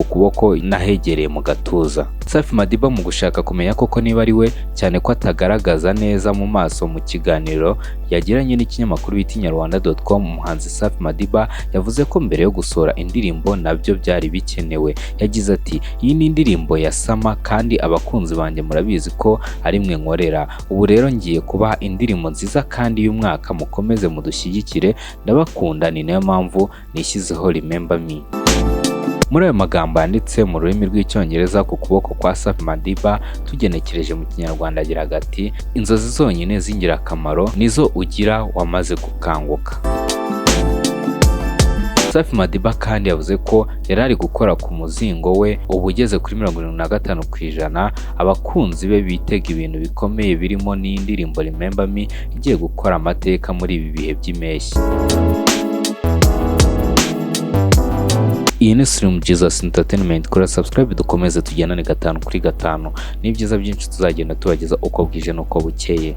kuboko nahegereye mu gatuza. Safi Madiba mu gushaka kumenya koko niba ari we, cyane ko atagaragaza neza mu maso mu kiganiro yagiranye n'ikinyamakuru bita inyarwanda.com, umuhanzi Safi Madiba yavuze ko mbere yo gusohora indirimbo nabyo byari bikenewe. Yagize ati iyi ni indirimbo ya Sama kandi abakunzi banjye murabizi ko ari mwe nkorera. Ubu rero ngiye kubaha indirimbo nziza kandi y'umwaka, mukomeze mudushyigikire, ndabakunda, ni nayo mpamvu nishyizeho Remember Me. Muri ayo magambo yanditse mu rurimi rw'icyongereza ku kuboko kwa Safi Madiba, tugenekereje mu kinyarwanda agira ati inzozi zonyine z'ingirakamaro nizo ugira wamaze gukanguka. Safi Madiba kandi yavuze ko yari ari gukora ku muzingo we ubu ugeze kuri 75%. Abakunzi be bitega ibintu bikomeye birimo n'indirimbo Remember Me igiye gukora amateka muri ibi bihe by'impeshyi. Iyi ni Slim Jesus Entertainment, kora subscribe dukomeze tugendane 5 kuri 5. Ni byiza byinshi tuzagenda tubageza uko bwije n'uko bukeye.